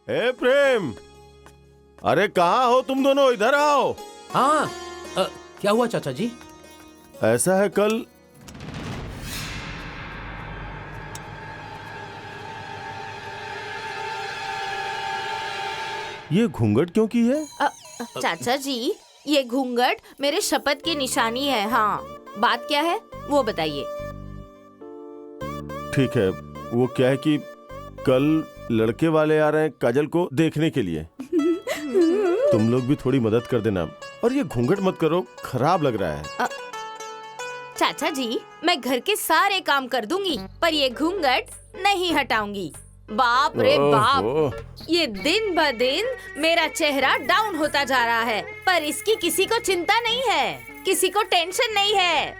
ए प्रेम, अरे कहाँ हो तुम दोनों? इधर आओ। हाँ, क्या हुआ चाचा जी? ऐसा है, कल ये घूंघट क्यों की है? चाचा जी, ये घूंघट मेरे शपथ की निशानी है। हाँ, बात क्या है वो बताइए। ठीक है, वो क्या है कि कल लड़के वाले आ रहे हैं काजल को देखने के लिए। तुम लोग भी थोड़ी मदद कर देना, और ये घूंघट मत करो, खराब लग रहा है। चाचा जी, मैं घर के सारे काम कर दूंगी, पर ये घूंघट नहीं हटाऊंगी। बाप रे बाप, ये दिन ब दिन मेरा चेहरा डाउन होता जा रहा है, पर इसकी किसी को चिंता नहीं है, किसी को टेंशन नहीं है।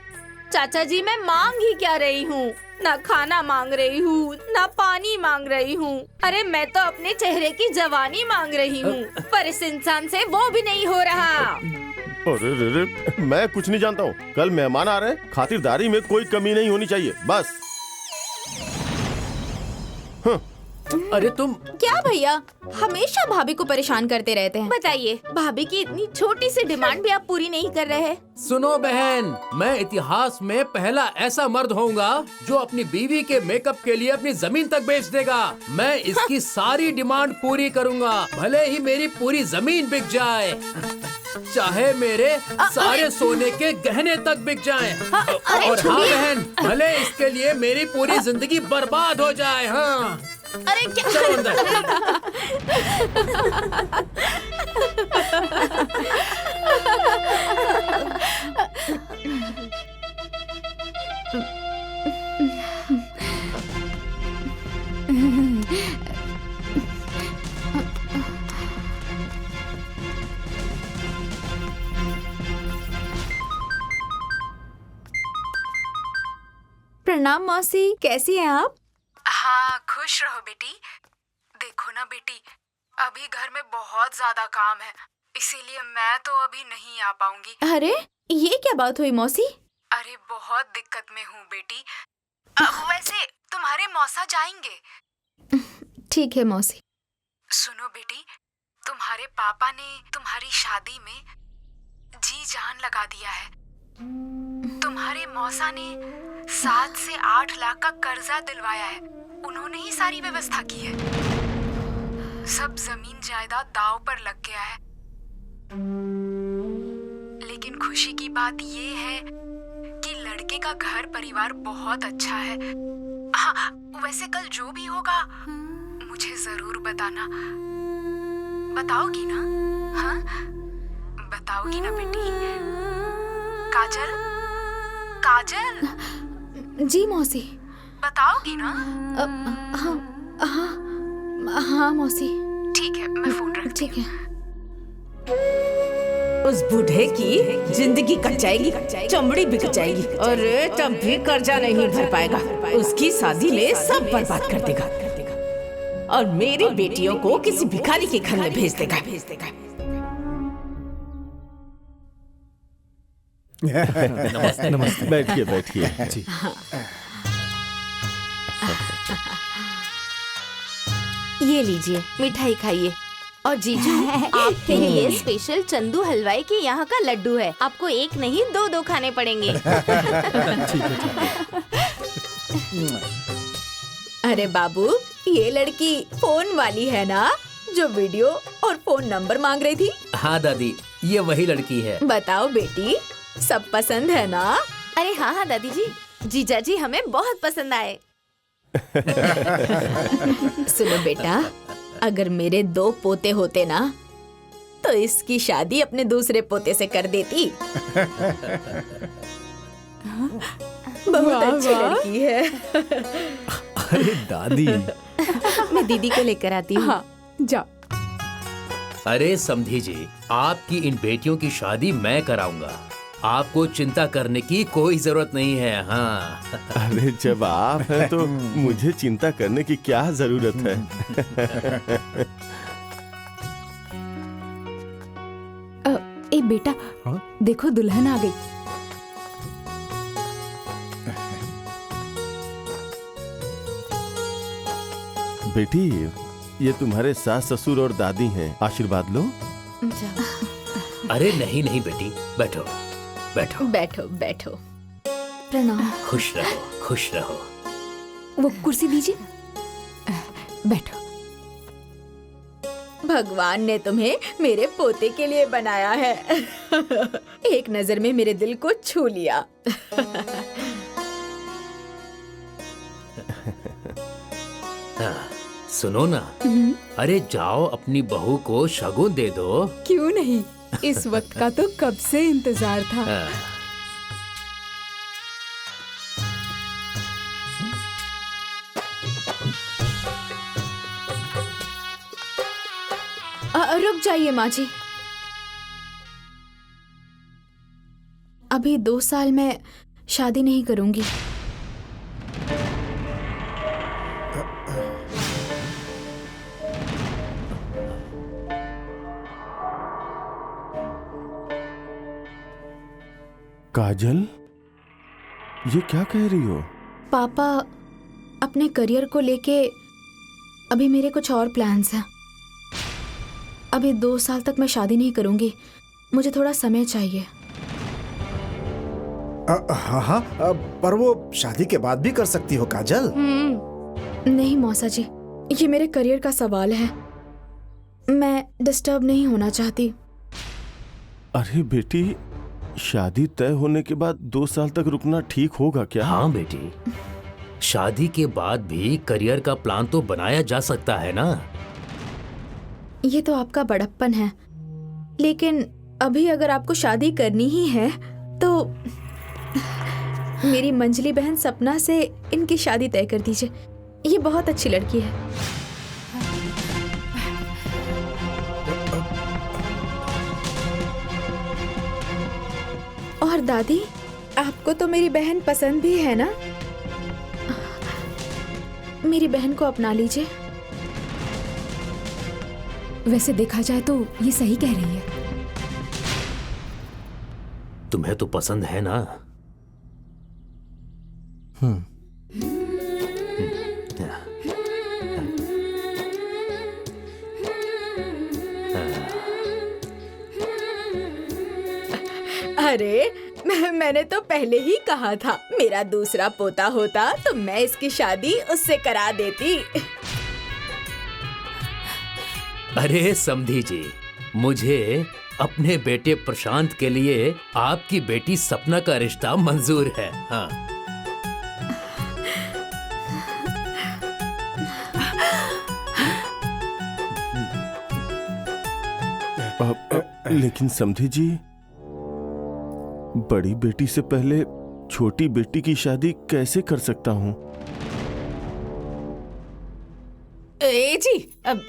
चाचा जी, मैं मांग ही क्या रही हूँ? ना खाना मांग रही हूँ, ना पानी मांग रही हूँ। अरे मैं तो अपने चेहरे की जवानी मांग रही हूँ, पर इस इंसान से वो भी नहीं हो रहा। अरे रे रे, मैं कुछ नहीं जानता हूँ। कल मेहमान आ रहे हैं, खातिरदारी में कोई कमी नहीं होनी चाहिए, बस। अरे तुम क्या भैया, हमेशा भाभी को परेशान करते रहते हैं। बताइए, भाभी की इतनी छोटी सी डिमांड भी आप पूरी नहीं कर रहे हैं? सुनो बहन, मैं इतिहास में पहला ऐसा मर्द होऊंगा जो अपनी बीवी के मेकअप के लिए अपनी जमीन तक बेच देगा। मैं इसकी सारी डिमांड पूरी करूंगा, भले ही मेरी पूरी जमीन बिक जाए, चाहे मेरे सारे सोने के गहने तक बिक जाएं। और हाँ बहन, भले इसके लिए मेरी पूरी जिंदगी बर्बाद हो जाए। हाँ, अरे क्या? चलो अंदर। प्रणाम मौसी, कैसी हैं आप? हाँ, खुश रहो बेटी। देखो ना बेटी, अभी घर में बहुत ज्यादा काम है, इसीलिए मैं तो अभी नहीं आ पाऊंगी। अरे ये क्या बात हुई मौसी? अरे बहुत दिक्कत में हूँ बेटी। वैसे तुम्हारे मौसा जाएंगे। ठीक है मौसी। सुनो बेटी, तुम्हारे पापा ने तुम्हारी शादी में जी जान लगा दिया है। तुम्हारे मौसा ने 7 से 8 लाख का कर्जा दिलवाया है, उन्होंने ही सारी व्यवस्था की है। सब जमीन जायदाद दांव पर लग गया है। लेकिन खुशी की बात ये है कि लड़के का घर परिवार बहुत अच्छा है। हाँ, वैसे कल जो भी होगा मुझे जरूर बताना। बताओगी ना? हाँ, बताओगी ना बेटी? काजल, काजल। जी मौसी। बताओगी ना? हाँ मौसी। ठीक है, मैं फोन रखती हूँ। ठीक है। उस बूढ़े की जिंदगी कट जाएगी, चमड़ी बिक जाएगी, और तब भी कर्जा नहीं भर पाएगा। उसकी शादी में सब बर्बाद कर देगा, और मेरी बेटियों को किसी भिखारी के घर में भेज देगा। नमस्ते। नमस्ते। बैठिए बैठिए। ये लीजिए, मिठाई खाइए। और जीजू, आपके लिए स्पेशल चंदू हलवाई के यहाँ का लड्डू है। आपको एक नहीं 2 खाने पड़ेंगे। अरे बाबू, ये लड़की फोन वाली है ना, जो वीडियो और फोन नंबर मांग रही थी? हाँ दादी, ये वही लड़की है। बताओ बेटी, सब पसंद है ना? अरे हाँ हाँ दादी जी, जीजा जी हमें बहुत पसंद आए। सुनो बेटा, अगर मेरे 2 पोते होते ना, तो इसकी शादी अपने दूसरे पोते से कर देती। बहुत अच्छी लड़की है। अरे दादी। मैं दीदी को लेकर आती हूँ। हाँ, जा। अरे समधी जी, आपकी इन बेटियों की शादी मैं कराऊंगा, आपको चिंता करने की कोई जरूरत नहीं है। हाँ। अरे जब आप हैं तो मुझे चिंता करने की क्या जरूरत है? ए बेटा, देखो दुल्हन आ गई। बेटी, ये तुम्हारे सास ससुर और दादी हैं, आशीर्वाद लो। अरे नहीं नहीं बेटी, बैठो बैठो। बैठो बैठो। प्रणाम। खुश रहो, खुश रहो। वो कुर्सी दीजिए, बैठो। भगवान ने तुम्हें मेरे पोते के लिए बनाया है। एक नजर में मेरे दिल को छू लिया। हाँ, सुनो ना, अरे जाओ अपनी बहू को शगुन दे दो। क्यों नहीं, इस वक्त का तो कब से इंतजार था। हाँ। रुक जाइए माँ जी। अभी 2 साल में शादी नहीं करूंगी। काजल, ये क्या कह रही हो? पापा, अपने करियर को लेके अभी मेरे कुछ और प्लान्स हैं। अभी 2 साल तक मैं शादी नहीं करूंगी, मुझे थोड़ा समय चाहिए। हाँ, पर वो शादी के बाद भी कर सकती हो काजल। नहीं मौसा जी, ये मेरे करियर का सवाल है, मैं डिस्टर्ब नहीं होना चाहती। अरे बेटी, शादी तय होने के बाद 2 साल तक रुकना ठीक होगा क्या? हाँ बेटी, शादी के बाद भी करियर का प्लान तो बनाया जा सकता है ना। ये तो आपका बड़प्पन है, लेकिन अभी अगर आपको शादी करनी ही है तो मेरी मंजली बहन सपना से इनकी शादी तय कर दीजिए। ये बहुत अच्छी लड़की है। और दादी, आपको तो मेरी बहन पसंद भी है ना? मेरी बहन को अपना लीजिए। वैसे देखा जाए तो ये सही कह रही है। तुम्हें तो पसंद है ना? अरे मैंने तो पहले ही कहा था, मेरा दूसरा पोता होता तो मैं इसकी शादी उससे करा देती। अरे समधी जी, मुझे अपने बेटे प्रशांत के लिए आपकी बेटी सपना का रिश्ता मंजूर है। हाँ। लेकिन समधी जी, बड़ी बेटी से पहले छोटी बेटी की शादी कैसे कर सकता हूँ? ए जी, अब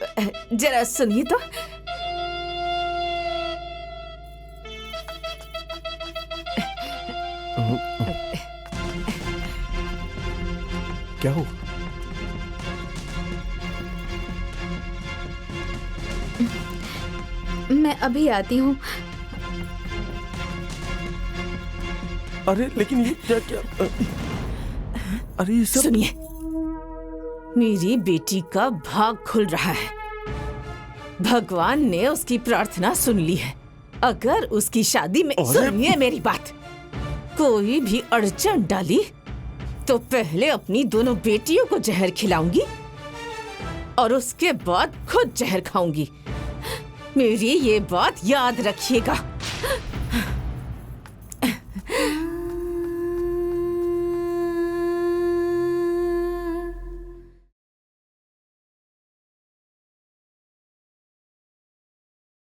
जरा सुनिए तो। क्या हो? मैं अभी आती हूँ। अरे लेकिन ये क्या क्या? अरे ये सब सुनिए, मेरी बेटी का भाग खुल रहा है। भगवान ने उसकी प्रार्थना सुन ली है। अगर उसकी शादी में, सुनिए मेरी बात, कोई भी अड़चन डाली तो पहले अपनी दोनों बेटियों को जहर खिलाऊंगी और उसके बाद खुद जहर खाऊंगी। मेरी ये बात याद रखिएगा।